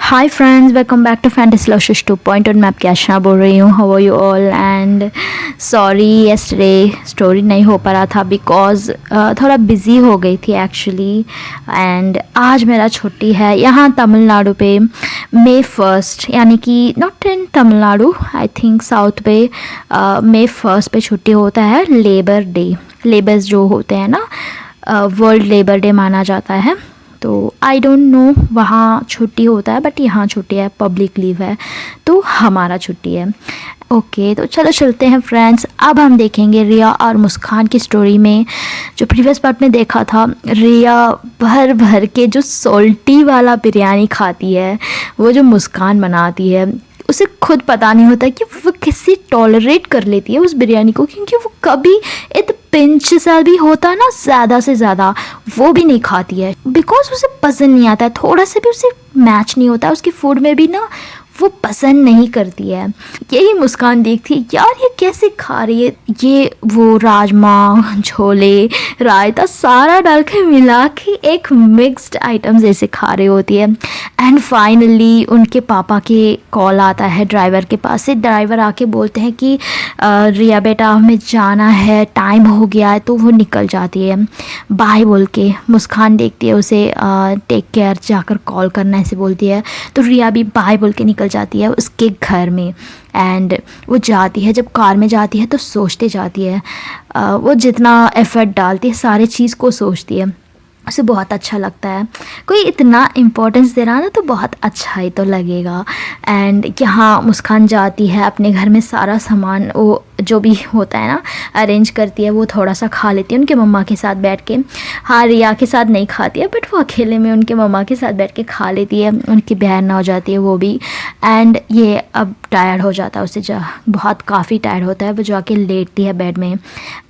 Hi friends, welcome back to fantasy love 2.0। मैं आपकी आशना बोल रही हूँ। How are you all? And sorry yesterday story नहीं हो पा रहा था बिकॉज थोड़ा बिज़ी हो गई थी एक्चुअली। एंड आज मेरा छुट्टी है यहाँ तमिलनाडु पे May 1 यानी कि not in Tamil Nadu, I think south पे May 1 पे छुट्टी होता है। लेबर डे, लेबर्स जो होते हैं ना, वर्ल्ड लेबर डे माना जाता है। तो आई डोंट नो वहाँ छुट्टी होता है, बट यहाँ छुट्टी है, पब्लिक लीव है, तो हमारा छुट्टी है। ओके, तो चलो चलते हैं फ्रेंड्स। अब हम देखेंगे रिया और मुस्कान की स्टोरी में। जो प्रीवियस पार्ट में देखा था, रिया भर भर के जो सॉल्टी वाला बिरयानी खाती है, वो जो मुस्कान बनाती है, उसे खुद पता नहीं होता कि वो किसी टॉलरेट कर लेती है उस बिरयानी को, क्योंकि वो कभी एक पिंच सा भी होता है ना, ज़्यादा से ज़्यादा वो भी नहीं खाती है, बिकॉज उसे पसंद नहीं आता है। थोड़ा सा भी उसे मैच नहीं होता है उसकी फूड में भी ना, वो पसंद नहीं करती है। यही मुस्कान देखती है, यार ये कैसे खा रही है, ये वो राजमा छोले रायता सारा डाल के मिला के एक मिक्स्ड आइटम जैसे खा रही होती है। एंड फाइनली उनके पापा के कॉल आता है ड्राइवर के पास से। ड्राइवर आके बोलते हैं कि रिया बेटा हमें जाना है, टाइम हो गया है। तो वो निकल जाती है बाय बोल के। मुस्कान देखती है उसे, टेक केयर, जाकर कॉल करना ऐसे बोलती है। तो रिया भी बाय बोल के निकल जाती है उसके घर में। एंड वो जाती है, जब कार में जाती है तो सोचते जाती है, वो जितना एफर्ट डालती है सारे चीज़ को सोचती है। उसे बहुत अच्छा लगता है, कोई इतना इम्पोर्टेंस दे रहा है ना, तो बहुत अच्छा ही तो लगेगा। एंड यहाँ मुस्कान जाती है अपने घर में, सारा सामान वो जो भी होता है ना अरेंज करती है, वो थोड़ा सा खा लेती है उनके मम्मा के साथ बैठ के। हाँ, रिया के साथ नहीं खाती है, बट वो अकेले में उनके मम्मा के साथ बैठ के खा लेती है। उनकी बहन ना हो जाती है वो भी। एंड ये अब टायर्ड हो जाता है, उसे बहुत काफ़ी टायर्ड होता है, वो जाके लेटती है बेड में।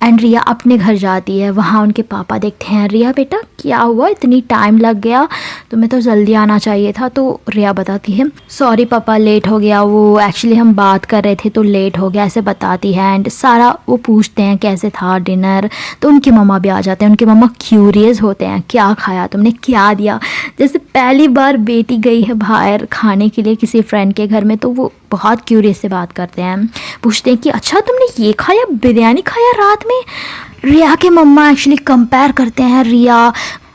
एंड रिया अपने घर जाती है, वहाँ उनके पापा देखते हैं, रिया बेटा क्या हुआ, इतनी टाइम लग गया, तुम्हें तो जल्दी आना चाहिए था। तो रिया बताती है, सॉरी पापा लेट हो गया, वो एक्चुअली हम बात कर रहे थे तो लेट हो गया, ऐसे बताती है। एंड सारा वो पूछते हैं कैसे था डिनर, तो उनके मम्मा भी आ जाते हैं। उनके मम्मा क्यूरियस होते हैं, क्या खाया तुमने, क्या दिया। जैसे पहली बार बेटी गई है बाहर खाने के लिए किसी फ्रेंड के घर में, तो वो बहुत क्यूरियस से बात करते हैं, पूछते हैं कि अच्छा तुमने ये खाया, बिरयानी खाया रात में। रिया के मम्मा एक्चुअली कंपेयर करते हैं,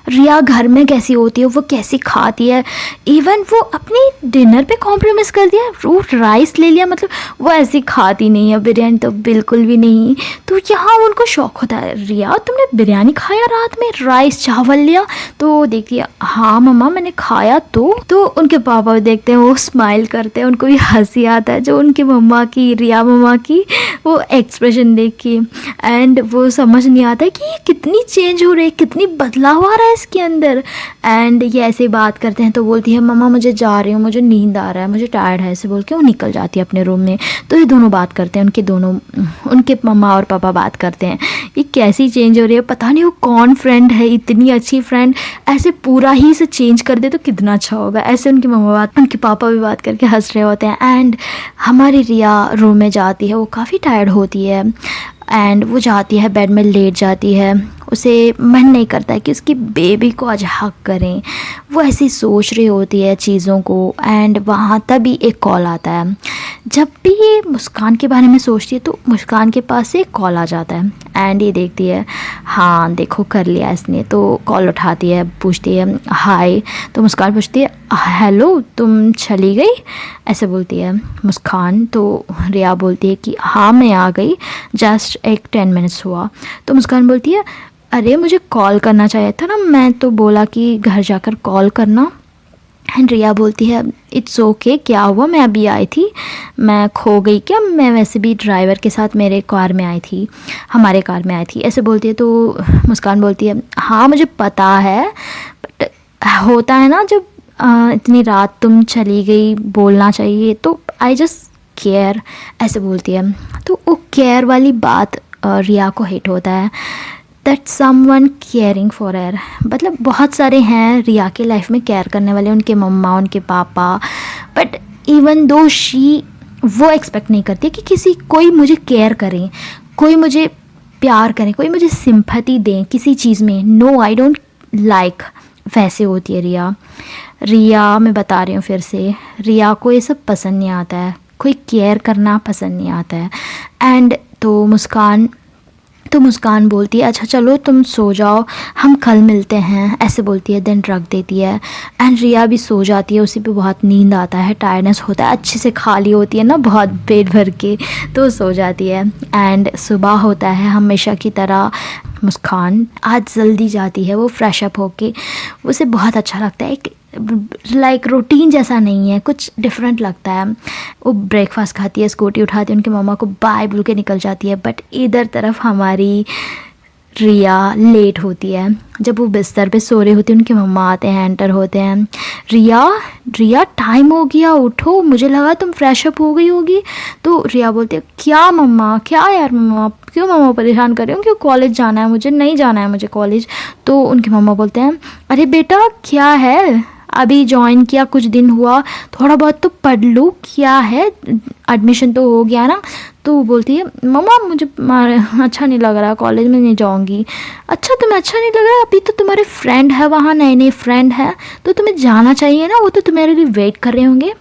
रिया घर में कैसी होती है, वो कैसी खाती है। इवन वो अपनी डिनर पे कॉम्प्रोमाइज़ कर दिया, वो राइस ले लिया, मतलब वो ऐसी खाती नहीं है, बिरयानी तो बिल्कुल भी नहीं। तो यहाँ उनको शौक होता है, रिया तुमने बिरयानी खाया रात में, राइस चावल लिया। तो देखती है, हाँ मम्मा मैंने खाया। तो उनके पापा देखते हैं, वो स्माइल करते हैं, उनको भी हंसी आता है जो उनकी मम्मा की, रिया मम्मा की वो एक्सप्रेशन देख के। एंड वो समझ नहीं आता कि ये कितनी चेंज हो रही है, कितनी बदलाव आ रहा है इसके अंदर। एंड ये ऐसे बात करते हैं, तो बोलती है मम्मा मुझे जा रही हूँ, मुझे नींद आ रहा है, मुझे टायर्ड है, ऐसे बोल के वो निकल जाती है अपने रूम में। तो ये दोनों बात करते हैं, उनके मम्मा और पापा बात करते हैं, ये कैसी चेंज हो रही है, पता नहीं वो कौन फ्रेंड है, इतनी अच्छी फ्रेंड ऐसे पूरा ही से चेंज कर दे तो कितना अच्छा होगा। ऐसे उनके पापा भी बात करके हंस रहे होते हैं। एंड हमारी रिया रूम में जाती है, वो काफ़ी टायर्ड होती है। एंड वो जाती है बेड में लेट जाती है, उसे मन नहीं करता है कि उसकी बेबी को आज हक करें। वो ऐसी सोच रही होती है चीज़ों को। एंड वहाँ तभी एक कॉल आता है। जब भी ये मुस्कान के बारे में सोचती है तो मुस्कान के पास से एक कॉल आ जाता है। एंड ये देखती है, हाँ देखो कर लिया इसने। तो कॉल उठाती है, पूछती है हाय। तो मुस्कान पूछती है हेलो तुम चली गई, ऐसे बोलती है मुस्कान। तो रिया बोलती है कि हाँ मैं आ गई, जस्ट एक 10 मिनट्स हुआ। तो मुस्कान बोलती है अरे मुझे कॉल करना चाहिए था ना, मैं तो बोला कि घर जाकर कॉल करना। एंड रिया बोलती है इट्स ओके, क्या हुआ, मैं अभी आई थी, मैं खो गई क्या, मैं वैसे भी ड्राइवर के साथ मेरे कार में आई थी, हमारे कार में आई थी, ऐसे बोलती है। तो मुस्कान बोलती है हाँ मुझे पता है, बट होता है ना जब इतनी रात तुम चली गई, बोलना चाहिए, तो आई जस्ट केयर, ऐसे बोलती है। तो वो केयर वाली बात रिया को हिट होता है, that someone caring for her. मतलब बहुत सारे हैं रिया के लाइफ में केयर करने वाले, उनके मम्मा, उनके पापा, बट इवन दो वो एक्सपेक्ट नहीं करती कि कोई मुझे केयर करे, कोई मुझे प्यार करे, कोई मुझे सिंपैथी दे किसी चीज़ में। नो आई डोंट लाइक, वैसे होती है रिया। रिया, मैं बता रही हूँ फिर से, रिया को ये सब पसंद नहीं आता है, कोई केयर करना पसंद नहीं आता है। एंड तो मुस्कान बोलती है अच्छा चलो तुम सो जाओ, हम कल मिलते हैं, ऐसे बोलती है, देन रख देती है। एंड रिया भी सो जाती है, उसी पे बहुत नींद आता है, टायर्डनेस होता है, अच्छे से खाली होती है ना बहुत पेट भर के, तो सो जाती है। एंड सुबह होता है हमेशा की तरह, मुस्कान आज जल्दी जाती है, वो फ्रेश अप होके, उसे बहुत अच्छा लगता है, लाइक रूटीन जैसा नहीं है, कुछ डिफरेंट लगता है। वो ब्रेकफास्ट खाती है, स्कूटी उठाती है, उनके मम्मा को बाय बोल के निकल जाती है। बट इधर तरफ हमारी रिया लेट होती है, जब वो बिस्तर पे सो रहे होते हैं उनके मम्मा आते हैं, एंटर होते हैं, रिया टाइम हो गया उठो, मुझे लगा तुम फ्रेश अप हो गई होगी। तो रिया बोलती है क्या मम्मा, क्या यार मम्मा, क्यों मम्मा परेशान कर रहे हो, क्यों, कॉलेज जाना है मुझे, नहीं जाना है मुझे कॉलेज। तो उनके मम्मा बोलते हैं अरे बेटा क्या है, अभी ज्वाइन किया कुछ दिन हुआ, थोड़ा बहुत तो पढ़ लो, क्या है, एडमिशन तो हो गया ना। तो वो बोलती है मम्मा मुझे अच्छा नहीं लग रहा, कॉलेज में नहीं जाऊंगी। अच्छा तुम्हें अच्छा नहीं लग रहा, अभी तो तुम्हारे फ्रेंड है वहाँ, नए नए फ्रेंड है, तो तुम्हें जाना चाहिए ना, वो तो तुम्हारे लिए वेट कर रहे होंगे,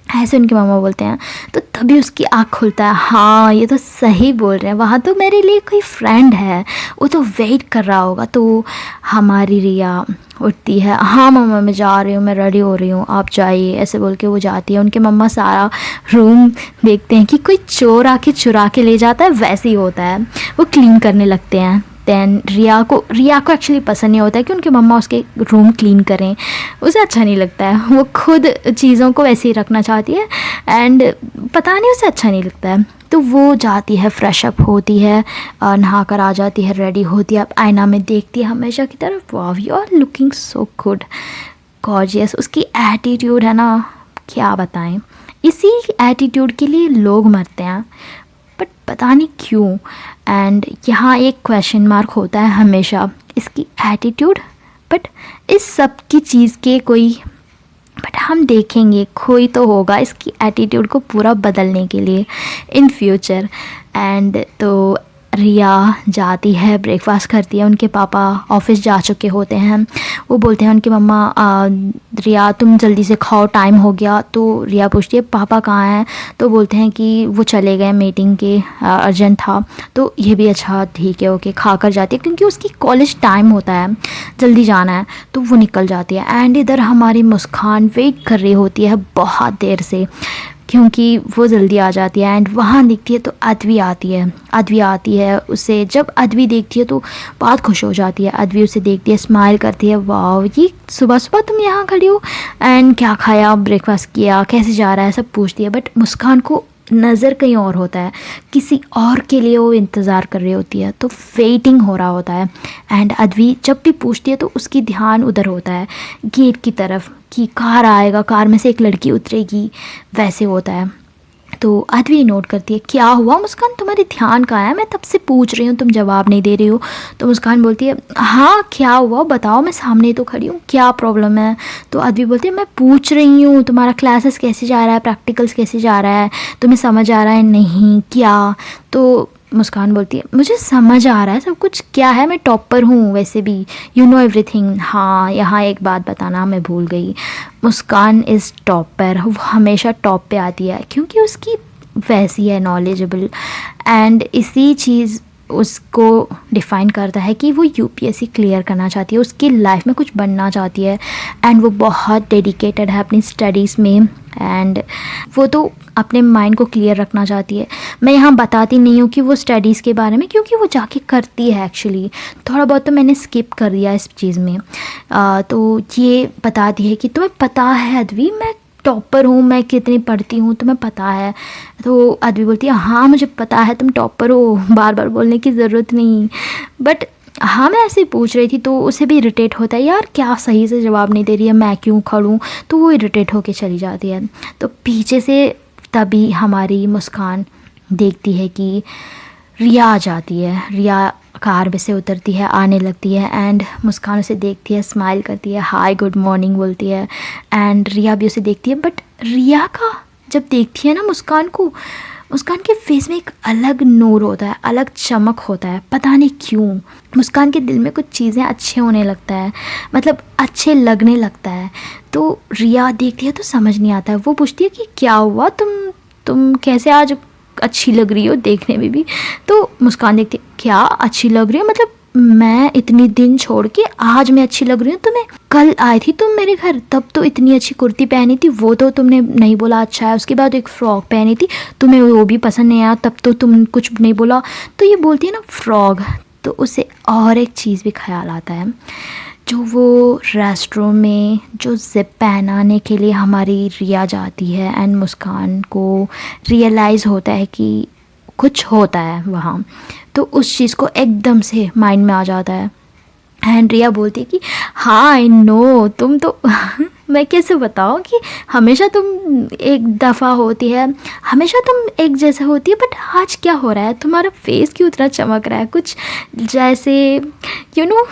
ऐसे उनके मामा बोलते हैं। तो तभी उसकी आँख खुलता है, हाँ ये तो सही बोल रहे हैं, वहाँ तो मेरे लिए कोई फ्रेंड है, वो तो वेट कर रहा होगा। तो हमारी रिया उठती है, हाँ मम्मा मैं जा रही हूँ, मैं रेडी हो रही हूँ, आप जाइए, ऐसे बोल के वो जाती है। उनके मम्मा सारा रूम देखते हैं कि कोई चोर आके चुरा के ले जाता है, वैसे ही होता है, वो क्लीन करने लगते हैं। दैन रिया को एक्चुअली पसंद नहीं होता है कि उनके मम्मा उसके रूम क्लीन करें, उसे अच्छा नहीं लगता है, वो खुद चीज़ों को वैसे ही रखना चाहती है। एंड पता नहीं उसे अच्छा नहीं लगता है, तो वो जाती है, फ्रेश अप होती है, नहा कर आ जाती है, रेडी होती है, अब आईना में देखती है हमेशा की तरफ, wow you are looking so good, gorgeous. उसकी एटीट्यूड है ना, क्या बताएं, इसी एटीट्यूड के लिए लोग मरते हैं, बट पता नहीं क्यों। एंड यहाँ एक क्वेश्चन मार्क होता है हमेशा, इसकी एटीट्यूड, बट इस सब की चीज़ के कोई, बट हम देखेंगे कोई तो होगा इसकी एटीट्यूड को पूरा बदलने के लिए इन फ्यूचर। एंड तो रिया जाती है, ब्रेकफास्ट करती है, उनके पापा ऑफिस जा चुके होते हैं, वो बोलते हैं उनकी मम्मा रिया तुम जल्दी से खाओ, टाइम हो गया। तो रिया पूछती है पापा कहाँ हैं, तो बोलते हैं कि वो चले गए मीटिंग के, अर्जेंट था। तो ये भी अच्छा ठीक है, ओके, खा कर जाती है, क्योंकि उसकी कॉलेज टाइम होता है, जल्दी जाना है, तो वो निकल जाती है। एंड इधर हमारी मुस्कान वेट कर रही होती है बहुत देर से, क्योंकि वो जल्दी आ जाती है। एंड वहाँ दिखती है तो अद्वी आती है, उसे जब अद्वी देखती है तो बहुत खुश हो जाती है। अद्वी उसे देखती है, स्माइल करती है, वाह ये सुबह सुबह तुम यहाँ खड़ी हो, एंड क्या खाया, ब्रेकफास्ट किया, कैसे जा रहा है, सब पूछती है। बट मुस्कान को नज़र कहीं और होता है, किसी और के लिए वो इंतज़ार कर रही होती है, तो वेटिंग हो रहा होता है। एंड अद्वी जब भी पूछती है तो उसकी ध्यान उधर होता है गेट की तरफ, कि कार आएगा, कार में से एक लड़की उतरेगी, वैसे होता है। तो अद्वी नोट करती है, क्या हुआ मुस्कान, तुम्हारी ध्यान कहाँ है, मैं तब से पूछ रही हूँ, तुम जवाब नहीं दे रही हो। तो मुस्कान बोलती है हाँ क्या हुआ बताओ, मैं सामने तो खड़ी हूँ, क्या प्रॉब्लम है। तो अद्वी बोलती है मैं पूछ रही हूँ तुम्हारा क्लासेस कैसे जा रहा है, प्रैक्टिकल्स कैसे जा रहा है, तुम्हें समझ आ रहा है नहीं क्या। तो मुस्कान बोलती है मुझे समझ आ रहा है सब कुछ, क्या है, मैं टॉपर हूँ वैसे भी, यू नो एवरीथिंग। हाँ यहाँ एक बात बताना मैं भूल गई, मुस्कान इज़ टॉपर, वो हमेशा टॉप पे आती है क्योंकि उसकी वैसी है नॉलेजेबल। एंड इसी चीज़ उसको डिफ़ाइन करता है कि वो यूपीएससी क्लियर करना चाहती है, उसकी लाइफ में कुछ बनना चाहती है। एंड वो बहुत डेडिकेटेड है अपनी स्टडीज़ में, एंड वो तो अपने माइंड को क्लियर रखना चाहती है। मैं यहाँ बताती नहीं हूँ कि वो स्टडीज़ के बारे में, क्योंकि वो जाके करती है एक्चुअली, थोड़ा बहुत तो मैंने स्किप कर दिया इस चीज़ में। तो ये बताती है कि तुम्हें पता है अद्वी मैं टॉपर हूँ, मैं कितनी पढ़ती हूँ तुम्हें पता है। तो अद्वी बोलती है हाँ मुझे पता है तुम टॉपर हो, बार बार बोलने की ज़रूरत नहीं, बट हाँ मैं ऐसे ही पूछ रही थी। तो उसे भी इरिटेट होता है, यार क्या सही से जवाब नहीं दे रही है, मैं क्यों खड़ूँ, तो वो इरिटेट होके चली जाती है। तो पीछे से तभी हमारी मुस्कान देखती है कि रिया आ जाती है, रिया कार में से उतरती है, आने लगती है। एंड मुस्कान उसे देखती है, स्माइल करती है, हाय गुड मॉर्निंग बोलती है। एंड रिया भी उसे देखती है, बट रिया का जब देखती है ना मुस्कान को, मुस्कान के फेस में एक अलग नूर होता है, अलग चमक होता है, पता नहीं क्यों। मुस्कान के दिल में कुछ चीज़ें अच्छे होने लगता है, मतलब अच्छे लगने लगता है। तो रिया देखती है तो समझ नहीं आता है। वो पूछती है कि क्या हुआ, तुम कैसे आज अच्छी लग रही हो देखने में भी। तो मुस्कान देखती है, क्या अच्छी लग रही हो, मतलब मैं इतनी दिन छोड़ के आज मैं अच्छी लग रही हूँ तुम्हें? कल आई थी तुम मेरे घर, तब तो इतनी अच्छी कुर्ती पहनी थी, वो तो तुमने नहीं बोला अच्छा है। उसके बाद एक फ़्रॉक पहनी थी, तुम्हें वो भी पसंद नहीं आया, तब तो तुम कुछ नहीं बोला। तो ये बोलती है ना फ्रॉक, तो उसे और एक चीज़ भी ख्याल आता है। जो वो रेस्टरूम में जो ज़िप पहनाने के लिए हमारी रिया जाती है एंड मुस्कान को रियलाइज़ होता है कि कुछ होता है वहाँ, तो उस चीज़ को एकदम से माइंड में आ जाता है। एंड रिया बोलती है कि हाँ आई नो, तुम तो मैं कैसे बताऊँ कि हमेशा तुम एक दफ़ा होती है, हमेशा तुम एक जैसा होती है, बट आज क्या हो रहा है, तुम्हारा फेस क्यों इतना चमक रहा है, कुछ जैसे यू नो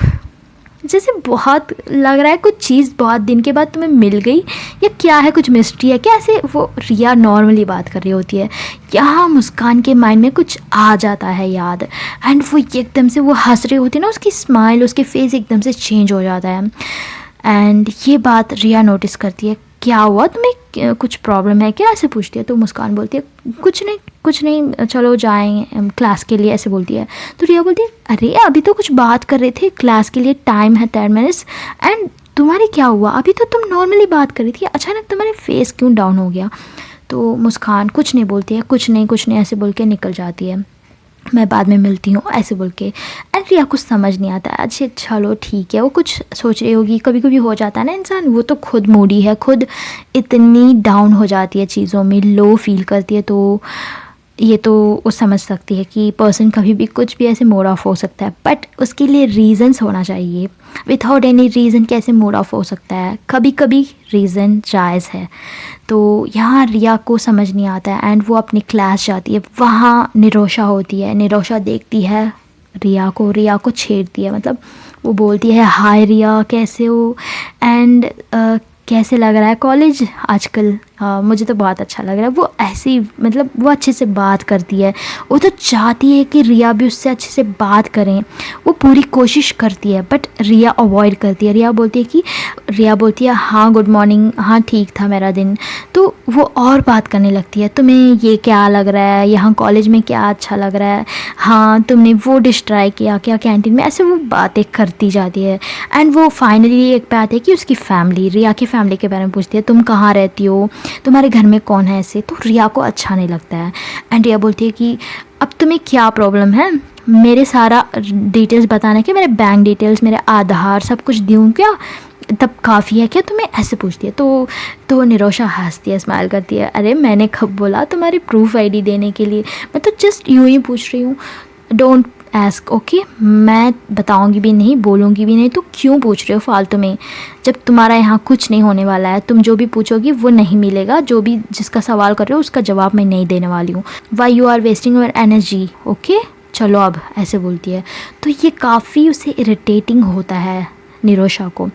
जैसे बहुत लग रहा है कुछ चीज़ बहुत दिन के बाद तुम्हें मिल गई, या क्या है, कुछ मिस्ट्री है क्या? ऐसे वो रिया नॉर्मली बात कर रही होती है, यहाँ मुस्कान के माइंड में कुछ आ जाता है याद, एंड वो एकदम से वो हंस रही होती है ना, उसकी स्माइल, उसके फेस एकदम से चेंज हो जाता है। एंड ये बात रिया नोटिस करती है। क्या हुआ तुम्हें, कुछ प्रॉब्लम है क्या, ऐसे पूछती है। तो मुस्कान बोलती है कुछ नहीं, चलो जाएं क्लास के लिए, ऐसे बोलती है। तो रिया बोलती है अरे अभी तो कुछ बात कर रहे थे, क्लास के लिए टाइम है 10 मिनट्स, एंड तुम्हारे क्या हुआ, अभी तो तुम नॉर्मली बात कर रही थी, अचानक तुम्हारे फेस क्यों डाउन हो गया? तो मुस्कान कुछ नहीं बोलती है, कुछ नहीं ऐसे बोल के निकल जाती है, मैं बाद में मिलती हूँ ऐसे बोल के। एंड रिया कुछ समझ नहीं आता है, अच्छा चलो ठीक है, वो कुछ सोच रही होगी, कभी कभी हो जाता है ना इंसान, वो तो खुद मूडी है, खुद इतनी डाउन हो जाती है चीज़ों में, लो फील करती है, तो ये तो वो समझ सकती है कि पर्सन कभी भी कुछ भी ऐसे मूड ऑफ हो सकता है, बट उसके लिए रीज़न्स होना चाहिए। विथआउट एनी रीज़न कैसे मूड ऑफ हो सकता है? कभी कभी रीज़न जायज़ है। तो यहाँ रिया को समझ नहीं आता है एंड वो अपनी क्लास जाती है। वहाँ निरोशा होती है, निरोशा देखती है रिया को छेड़ती है, मतलब वो बोलती है हाय रिया कैसे हो, एंड कैसे लग रहा है कॉलेज आजकल? मुझे तो बहुत अच्छा लग रहा है। वो ऐसी मतलब वो अच्छे से बात करती है, वो तो चाहती है कि रिया भी उससे अच्छे से बात करें, वो पूरी कोशिश करती है, बट रिया अवॉइड करती है। रिया बोलती है हाँ गुड मॉर्निंग, हाँ ठीक था मेरा दिन। तो वो और बात करने लगती है, तुम्हें ये क्या लग रहा है, यहाँ कॉलेज में क्या अच्छा लग रहा है, हाँ तुमने वो डिश ट्राई किया क्या कैंटीन में, ऐसे वो बातें करती जाती है। एंड वो फाइनली एक बात है कि उसकी फैमिली, रिया की फैमिली के बारे में पूछती है, तुम कहाँ रहती हो, तुम्हारे घर में कौन है, ऐसे। तो रिया को अच्छा नहीं लगता है एंड रिया बोलती है कि अब तुम्हें क्या प्रॉब्लम है, मेरे सारा डिटेल्स बताने के, मेरे बैंक डिटेल्स, मेरे आधार सब कुछ दूँ क्या, तब काफ़ी है क्या तुम्हें, ऐसे पूछती है। तो निरोशा हंसती है, स्माइल करती है, अरे मैंने कब बोला तुम्हारी प्रूफ आईडी देने के लिए, मैं तो जस्ट यूँ ही पूछ रही हूँ, डोंट एस्क ओके। मैं बताऊंगी भी नहीं, बोलूँगी भी नहीं, तो क्यों पूछ रहे हो फालतू में, जब तुम्हारा यहाँ कुछ नहीं होने वाला है, तुम जो भी पूछोगी वो नहीं मिलेगा, जो भी जिसका सवाल कर रहे हो उसका जवाब मैं नहीं देने वाली हूँ, why you are wasting your energy, okay चलो अब, ऐसे बोलती है। तो ये काफ़ी उसे इरिटेटिंग होता है निरोशा को।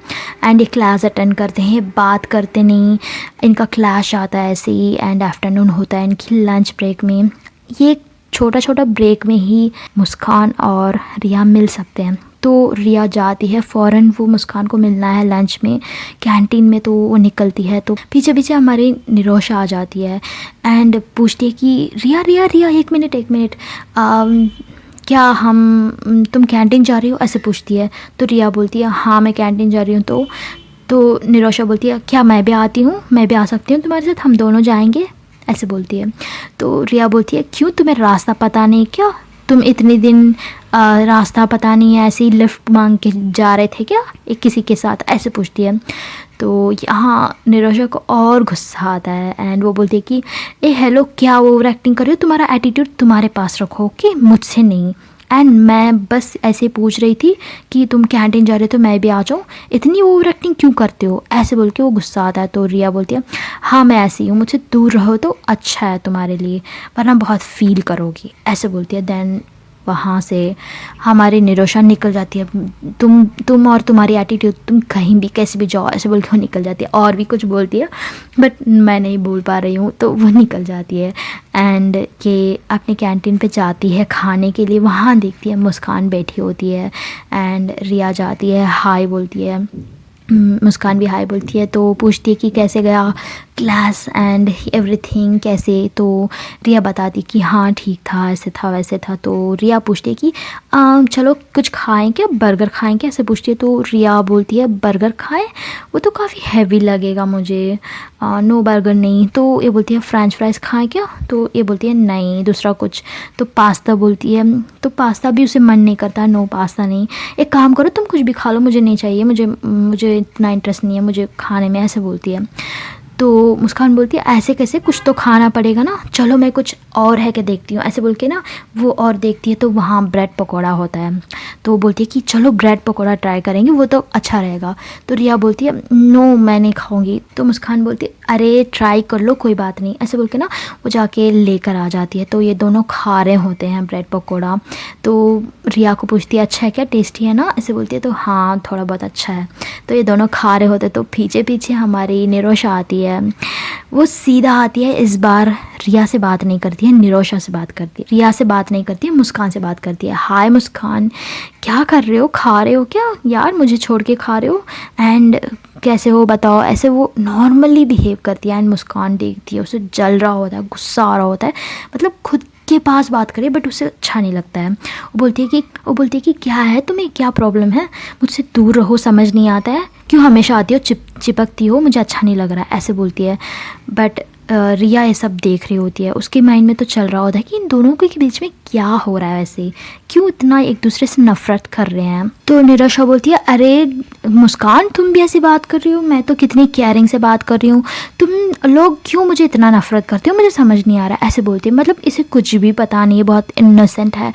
एंड ये क्लास अटेंड करते हैं, बात करते नहीं, इनका क्लास आता है ऐसे ही, एंड आफ्टरनून होता है इनकी लंच ब्रेक में। ये छोटा ब्रेक में ही मुस्कान और रिया मिल सकते हैं। तो रिया जाती है फ़ौरन, वो मुस्कान को मिलना है लंच में, कैंटीन में, तो वो निकलती है। तो पीछे हमारी निरोशा आ जाती है एंड पूछती है कि रिया एक मिनट क्या तुम कैंटीन जा रही हो, ऐसे पूछती है। तो रिया बोलती है हाँ मैं कैंटीन जा रही हूँ। तो निरोशा बोलती है क्या मैं भी आती हूँ, मैं भी आ सकती हूँ तुम्हारे साथ, हम दोनों जाएंगे, ऐसे बोलती है। तो रिया बोलती है क्यों, तुम्हें रास्ता पता नहीं क्या, तुम इतने दिन रास्ता पता नहीं है, ऐसे ही लिफ्ट मांग के जा रहे थे क्या एक किसी के साथ, ऐसे पूछती है। तो यहाँ निरोशा को और गुस्सा आता है एंड वो बोलती है कि ए हेलो, क्या ओवर एक्टिंग कर रही हो, तुम्हारा एटीट्यूड तुम्हारे पास रखो ओके, मुझसे नहीं, एंड मैं बस ऐसे पूछ रही थी कि तुम कैंटीन जा रहे हो तो मैं भी आ जाऊँ, इतनी ओवर एक्टिंग क्यों करते हो, ऐसे बोल के वो गुस्सा आता है। तो रिया बोलती है हाँ मैं ऐसी हूँ, मुझसे दूर रहो तो अच्छा है तुम्हारे लिए, वरना बहुत फील करोगी, ऐसे बोलती है। देन वहाँ से हमारी निरोशा निकल जाती है, तुम और तुम्हारी एटीट्यूड, तुम कहीं भी कैसे भी जाओ, ऐसे बोल के वो निकल जाती है। और भी कुछ बोलती है बट मैं नहीं बोल पा रही हूँ, तो वो निकल जाती है। एंड ये अपने कैंटीन पे जाती है खाने के लिए, वहाँ देखती है मुस्कान बैठी होती है एंड रिया जाती है, हाय बोलती है। मुस्कान भी हाय बोलती है, तो पूछती है कि कैसे गया क्लास एंड एवरीथिंग, कैसे। तो रिया बताती कि हाँ ठीक था, ऐसे था वैसे था। तो रिया पूछती है कि चलो कुछ खाएं क्या, बर्गर खाएं क्या, ऐसे पूछती है। तो रिया बोलती है बर्गर खाएं, वो तो काफ़ी हैवी लगेगा मुझे, नो बर्गर नहीं। तो ये बोलती है फ्रेंच फ्राइज़ खाएं क्या, तो ये बोलती है नहीं दूसरा कुछ। तो पास्ता बोलती है, तो पास्ता भी उसे मन नहीं करता, नो पास्ता नहीं। एक काम करो तुम कुछ भी खा लो, मुझे नहीं चाहिए, मुझे इतना इंटरेस्ट नहीं है मुझे खाने में, ऐसे बोलती है। तो मुस्कान बोलती है ऐसे कैसे, कुछ तो खाना पड़ेगा ना, चलो मैं कुछ और है क्या देखती हूँ, ऐसे बोल के ना वो और देखती है। तो वहाँ ब्रेड पकौड़ा होता है, तो वो बोलती है कि चलो ब्रेड पकौड़ा ट्राई करेंगे, वो तो अच्छा रहेगा। तो रिया बोलती है नो मैं नहीं खाऊंगी। तो मुस्कान बोलती है अरे ट्राई कर लो कोई बात नहीं, ऐसे बोल के ना वो जाके लेकर आ जाती है। तो ये दोनों खा रहे होते हैं ब्रेड पकौड़ा। तो रिया को पूछती है अच्छा है क्या, टेस्टी है ना, ऐसे बोलती है। तो हाँ थोड़ा बहुत अच्छा है। तो ये दोनों खा रहे होते, तो पीछे पीछे हमारी निरोशा आती है। वो सीधा आती है, इस बार रिया से बात नहीं करती है, निरोशा से बात करती है। रिया से बात नहीं करती है, मुस्कान से बात करती है। हाय मुस्कान, क्या कर रहे हो, खा रहे हो क्या यार, मुझे छोड़ के खा रहे हो, एंड कैसे हो बताओ, ऐसे वो नॉर्मली बिहेव करती है। एंड मुस्कान देखती है, उसे जल रहा होता है, गुस्सा आ रहा होता है, मतलब खुद के पास बात करे बट उसे अच्छा नहीं लगता है। वो बोलती है कि क्या है तुम्हें, क्या प्रॉब्लम है, मुझसे दूर रहो, समझ नहीं आता है, क्यों हमेशा आती हो चिपकती हो, मुझे अच्छा नहीं लग रहा है, ऐसे बोलती है। बट रिया ये सब देख रही होती है, उसके माइंड में तो चल रहा होता है कि इन दोनों के बीच में क्या हो रहा है, वैसे क्यों इतना एक दूसरे से नफरत कर रहे हैं। तो निरोशा बोलती है अरे मुस्कान तुम भी ऐसी बात कर रही हो, मैं तो कितनी केयरिंग से बात कर रही हूँ, तुम लोग क्यों मुझे इतना नफरत करते हो, मुझे समझ नहीं आ रहा, ऐसे बोलती है। मतलब इसे कुछ भी पता नहीं है, बहुत इनोसेंट है,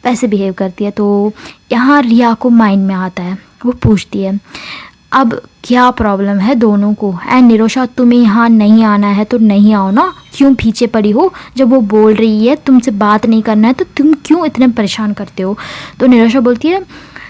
वैसे बिहेव करती है। तो यहाँ रिया को माइंड में आता है, वो पूछती है अब क्या प्रॉब्लम है दोनों को। एंड निरोशा तुम्हें यहाँ नहीं आना है तो नहीं आओ ना, क्यों पीछे पड़ी हो, जब वो बोल रही है तुमसे बात नहीं करना है तो तुम क्यों इतने परेशान करते हो। तो निरोशा बोलती है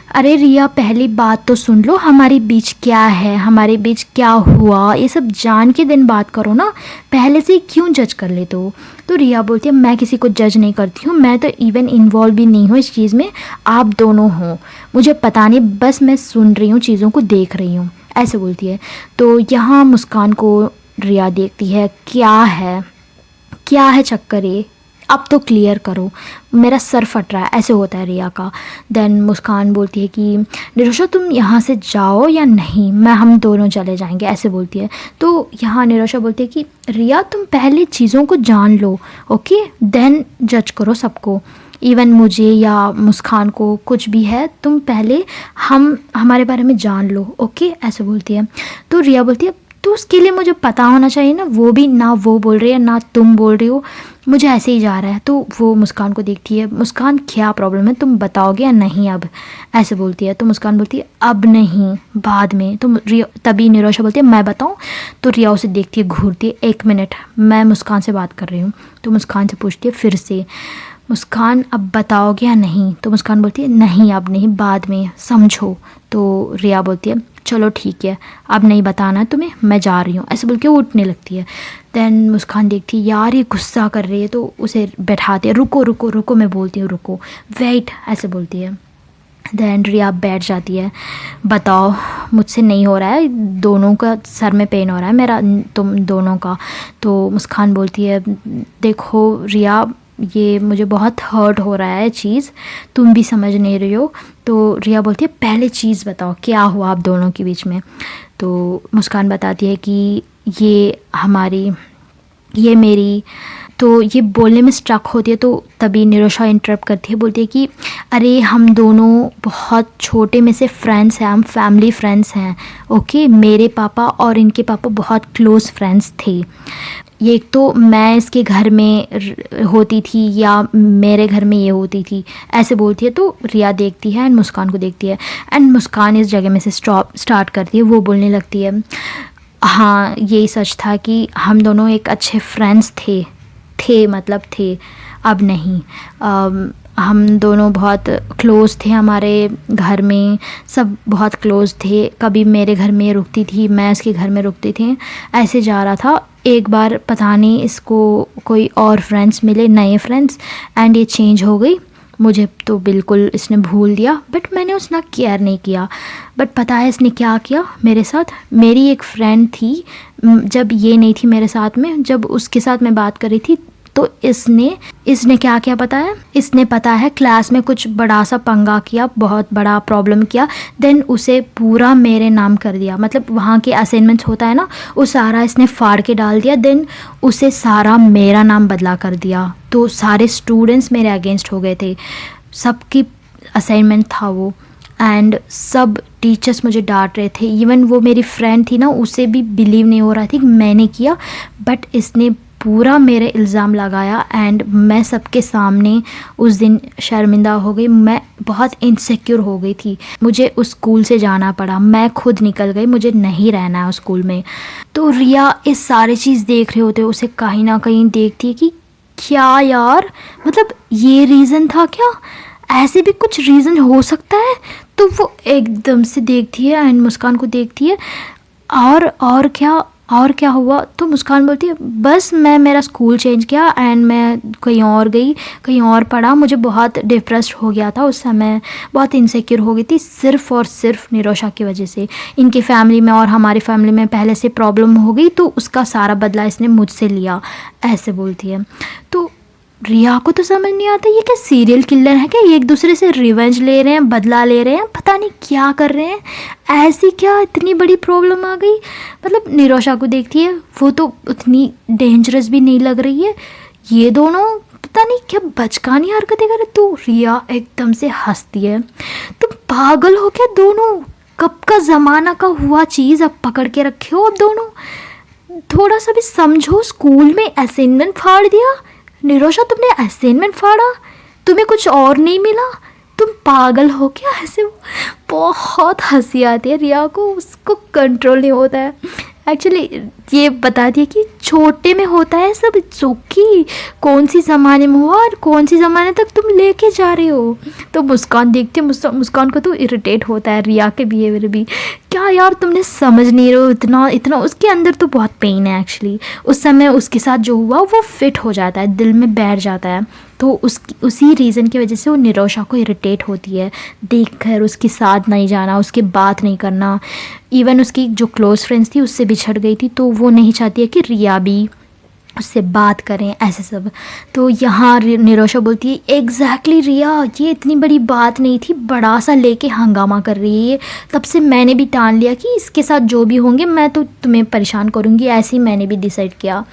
अरे रिया पहली बात तो सुन लो, हमारे बीच क्या है, हमारे बीच क्या हुआ, ये सब जान के दिन बात करो ना, पहले से क्यों जज कर लेते हो। तो रिया बोलती है मैं किसी को जज नहीं करती हूँ, मैं तो इवन इन्वॉल्व भी नहीं हूँ इस चीज़ में, आप दोनों हो, मुझे पता नहीं, बस मैं सुन रही हूँ, चीज़ों को देख रही हूँ, ऐसे बोलती है। तो यहाँ मुस्कान को रिया देखती है, क्या है चक्कर ये, अब तो क्लियर करो, मेरा सर फट रहा है, ऐसे होता है रिया का। देन मुस्कान बोलती है कि निरोशा तुम यहाँ से जाओ या नहीं, हम दोनों चले जाएंगे, ऐसे बोलती है। तो यहाँ निरोशा बोलती है कि रिया तुम पहले चीज़ों को जान लो, ओके, देन जज करो सबको, इवन मुझे या मुस्कान को, कुछ भी है तुम पहले हमारे बारे में जान लो, ओके, ऐसे बोलती है। तो रिया बोलती है तो उसके लिए मुझे पता होना चाहिए ना, वो भी ना वो बोल रही है ना तुम बोल रही हो, मुझे ऐसे ही जा रहा है। तो वो मुस्कान को देखती है, मुस्कान क्या प्रॉब्लम है, तुम बताओगे या नहीं अब, ऐसे बोलती है। तो मुस्कान बोलती है अब नहीं, बाद में। तो तभी निरोशा बोलती है मैं बताऊं। तो रिया उसे देखती है, घूरती है, एक मिनट मैं मुस्कान से बात कर रही हूँ। तो मुस्कान से पूछती है फिर से, मुस्कान अब बताओगे या नहीं। तो मुस्कान बोलती है नहीं अब नहीं, बाद में, समझो। तो रिया बोलती है चलो ठीक है, अब नहीं बताना तुम्हें, मैं जा रही हूँ, ऐसे बोल के वो उठने लगती है। देन मुस्कान देखती है यार ये गुस्सा कर रही है, तो उसे बैठाती है, रुको रुको रुको, मैं बोलती हूँ रुको, वेट, ऐसे बोलती है। देन रिया बैठ जाती है, बताओ मुझसे नहीं हो रहा है, दोनों का सर में पेन हो रहा है मेरा, तुम दोनों का। तो मुस्कान बोलती है देखो रिया ये मुझे बहुत हर्ट हो रहा है चीज़, तुम भी समझ नहीं रही हो। तो रिया बोलती है पहले चीज़ बताओ क्या हुआ आप दोनों के बीच में। तो मुस्कान बताती है कि ये मेरी, तो ये बोलने में स्ट्रक होती है। तो तभी निरोशा इंटरप्ट करती है, बोलती है कि अरे हम दोनों बहुत छोटे में से फ्रेंड्स हैं, हम फैमिली फ्रेंड्स हैं, ओके, मेरे पापा और इनके पापा बहुत क्लोज़ फ्रेंड्स थे। ये एक तो मैं इसके घर में होती थी या मेरे घर में ये होती थी, ऐसे बोलती है। तो रिया देखती है एंड मुस्कान को देखती है, एंड मुस्कान इस जगह में से स्टार्ट करती है, वो बोलने लगती है हाँ यही सच था कि हम दोनों एक अच्छे फ्रेंड्स थे, मतलब थे, अब नहीं। हम दोनों बहुत क्लोज़ थे, हमारे घर में सब बहुत क्लोज़ थे। कभी मेरे घर में रुकती थी, मैं इसके घर में रुकती थी, ऐसे जा रहा था। एक बार पता नहीं इसको कोई और फ्रेंड्स मिले, नए फ्रेंड्स, एंड ये चेंज हो गई। मुझे तो बिल्कुल इसने भूल दिया, बट मैंने उसना केयर नहीं किया। बट पता है इसने क्या किया मेरे साथ? मेरी एक फ्रेंड थी, जब ये नहीं थी मेरे साथ में, जब उसके साथ मैं बात कर रही थी, तो इसने क्या किया पता है? इसने पता है क्लास में कुछ बड़ा सा पंगा किया, बहुत बड़ा प्रॉब्लम किया, देन उसे पूरा मेरे नाम कर दिया। मतलब वहाँ के असाइनमेंट्स होता है ना, वो सारा इसने फाड़ के डाल दिया, देन उसे सारा मेरा नाम बदला कर दिया। तो सारे स्टूडेंट्स मेरे अगेंस्ट हो गए थे, सबकी असाइनमेंट था वो, एंड सब टीचर्स मुझे डांट रहे थे। इवन वो मेरी फ्रेंड थी ना, उसे भी बिलीव नहीं हो रहा थी कि मैंने किया, बट इसने पूरा मेरे इल्ज़ाम लगाया, एंड मैं सबके सामने उस दिन शर्मिंदा हो गई। मैं बहुत इनसिक्योर हो गई थी, मुझे उस स्कूल से जाना पड़ा, मैं खुद निकल गई, मुझे नहीं रहना है उस स्कूल में। तो रिया इस सारी चीज़ देख रहे होते, उसे कहीं ना कहीं देखती है कि क्या यार, मतलब ये रीज़न था क्या? ऐसे भी कुछ रीज़न हो सकता है? तो वो एकदम से देखती है एंड मुस्कान को देखती है, और क्या हुआ? तो मुस्कान बोलती है बस मैं मेरा स्कूल चेंज किया एंड मैं कहीं और गई, कहीं और पढ़ा। मुझे बहुत डिप्रेस्ड हो गया था उस समय, बहुत इनसिक्योर हो गई थी, सिर्फ़ और सिर्फ निरोशा की वजह से। इनकी फैमिली में और हमारी फैमिली में पहले से प्रॉब्लम हो गई, तो उसका सारा बदला इसने मुझसे लिया, ऐसे बोलती है। तो रिया को तो समझ नहीं आता ये क्या सीरियल किलर है क्या? ये एक दूसरे से रिवेंज ले रहे हैं, बदला ले रहे हैं, पता नहीं क्या कर रहे हैं। ऐसी क्या इतनी बड़ी प्रॉब्लम आ गई? मतलब निरोशा को देखती है, वो तो उतनी डेंजरस भी नहीं लग रही है, ये दोनों पता नहीं क्या बचकानी हरकतें कर रहे। तो रिया एकदम से हंसती है, तुम पागल हो क्या दोनों? कब का ज़माना का हुआ चीज़ अब पकड़ के रखे हो अब दोनों? थोड़ा सा भी समझो, स्कूल में असाइनमेंट फाड़ दिया। निरोशा तुमने असाइनमेंट फाड़ा, तुम्हें कुछ और नहीं मिला? तुम पागल हो क्या? ऐसे बहुत हंसी आती है रिया को, उसको कंट्रोल नहीं होता है। एक्चुअली ये बताती है कि छोटे में होता है सब, चौकी कौन सी ज़माने में हुआ और कौन सी ज़माने तक तुम लेके जा रहे हो। तो मुस्कान देखती है, मुस्कान को तो इरिटेट होता है रिया के बिहेवियर भी। क्या यार तुमने समझ नहीं रहे हो इतना इतना? उसके अंदर तो बहुत पेन है एक्चुअली। उस समय उसके साथ जो हुआ वो फिट हो जाता है, दिल में बैठ जाता है। तो उसी रीज़न की वजह से वो निरोशा को इरिटेट होती है, देख कर उसके साथ नहीं जाना, उसके बात नहीं करना। इवन उसकी जो क्लोज़ फ्रेंड्स थी उससे बिछड़ गई थी, तो वो नहीं चाहती है कि रिया भी उससे बात करें, ऐसे सब। तो यहाँ निरोशा बोलती है एग्जैक्टली रिया, ये इतनी बड़ी बात नहीं थी, बड़ा सा लेके हंगामा कर रही है। तब से मैंने भी ठान लिया कि इसके साथ जो भी होंगे मैं तो तुम्हें परेशान करूँगी, ऐसे ही मैंने भी डिसाइड किया,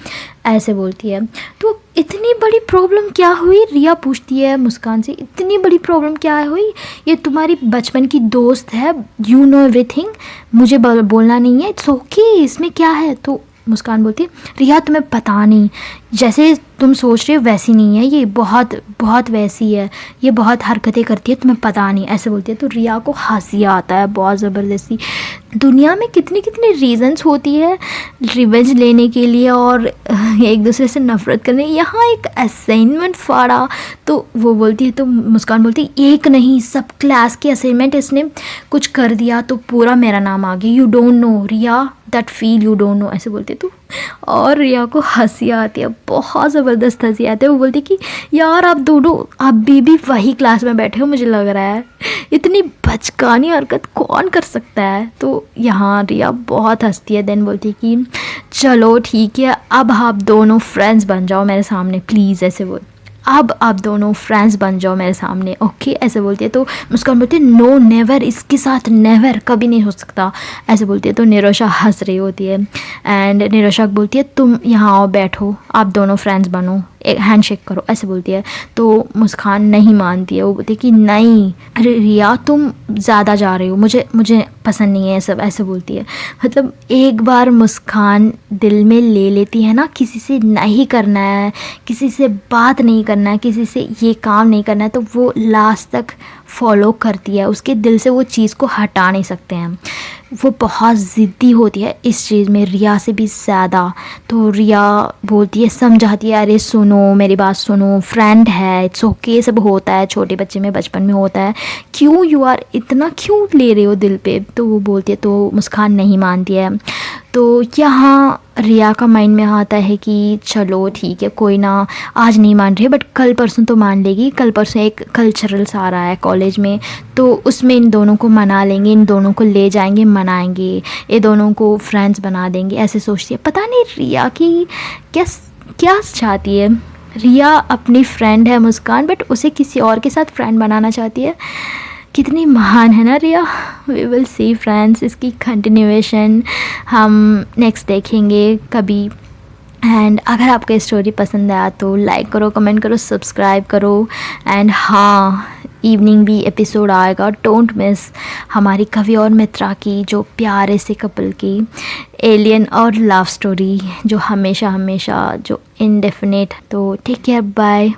ऐसे बोलती है। तो इतनी बड़ी प्रॉब्लम क्या हुई? रिया पूछती है मुस्कान से, इतनी बड़ी प्रॉब्लम क्या हुई? ये तुम्हारी बचपन की दोस्त है, यू नो एवरीथिंग, मुझे बोलना नहीं है, इट्स ओके, इसमें क्या है? तो मुस्कान बोलती है रिया तुम्हें पता नहीं, जैसे तुम सोच रहे हो वैसी नहीं है, ये बहुत बहुत वैसी है, ये बहुत हरकतें करती है, तुम्हें पता नहीं, ऐसे बोलती है। तो रिया को हंसी आता है बहुत ज़बरदस्ती। दुनिया में कितनी कितनी रीजंस होती है रिवेंज लेने के लिए और एक दूसरे से नफरत करने। यहाँ एक असाइनमेंट फाड़ा, तो वो बोलती है, तो मुस्कान बोलती है एक नहीं, सब क्लास के असाइनमेंट इसने कुछ कर दिया तो पूरा मेरा नाम आ गया, you don't know Riya that feel, you don't know, ऐसे बोलती है। तो और रिया को हंसी आती है, बहुत ज़बरदस्त हंसी आती है। वो बोलती कि यार आप दोनों अभी भी वही क्लास में बैठे हो, मुझे लग रहा है, इतनी बचकानी हरकत कौन कर सकता है? तो यहाँ रिया बहुत हंसती है, देन बोलती है कि चलो ठीक है, अब आप दोनों फ्रेंड्स बन जाओ मेरे सामने प्लीज़, ऐसे बोल, अब आप दोनों फ्रेंड्स बन जाओ मेरे सामने, ओके, ऐसे बोलती है। तो मुस्कान बोलती है नो नेवर, इसके साथ नेवर, कभी नहीं हो सकता, ऐसे बोलती है। तो निरोशा हंस रही होती है एंड निरोशा बोलती है तुम यहाँ आओ, बैठो, आप दोनों फ्रेंड्स बनो, एक हैंडशेक करो, ऐसे बोलती है। तो मुस्कान नहीं मानती है, वो बोलती है कि नहीं अरे रिया तुम ज़्यादा जा रही हो, मुझे पसंद नहीं है सब, ऐसे बोलती है। मतलब एक बार मुस्कान दिल में ले लेती है ना, किसी से नहीं करना है, किसी से बात नहीं करना है, किसी से ये काम नहीं करना है, तो वो लास्ट तक फॉलो करती है, उसके दिल से वो चीज़ को हटा नहीं सकते हैं। वो बहुत ज़िद्दी होती है इस चीज़ में, रिया से भी ज़्यादा। तो रिया बोलती है, समझाती है, अरे सुनो मेरी बात सुनो, फ्रेंड है, इट्स ओके, सब होता है, छोटे बच्चे में बचपन में होता है, क्यों यू आर इतना क्यों ले रहे हो दिल पे। तो वो बोलती है, तो मुस्कान नहीं मानती है। तो यहाँ रिया का माइंड में आता है कि चलो ठीक है, कोई ना, आज नहीं मान रही है बट कल परसों तो मान लेगी। कल परसों एक कल्चरल्स आ रहा है कॉलेज में, तो उसमें इन दोनों को मना लेंगे, इन दोनों को ले जाएंगे, मनाएंगे, ये दोनों को फ्रेंड्स बना देंगे, ऐसे सोचती है। पता नहीं रिया की क्या क्या चाहती है। रिया अपनी फ्रेंड है मुस्कान, बट उसे किसी और के साथ फ्रेंड बनाना चाहती है। कितनी महान है ना रिया। वी विल सी फ्रेंड्स, इसकी कंटिन्यूएशन हम नेक्स्ट देखेंगे कभी। एंड अगर आपको स्टोरी पसंद आया तो लाइक करो, कमेंट करो, सब्सक्राइब करो। एंड हाँ, इवनिंग भी एपिसोड आएगा, डोंट मिस। हमारी कवि और मित्रा की जो प्यारे से कपल की एलियन और लव स्टोरी, जो हमेशा हमेशा जो इनडेफिनेट। तो टेक केयर, बाय।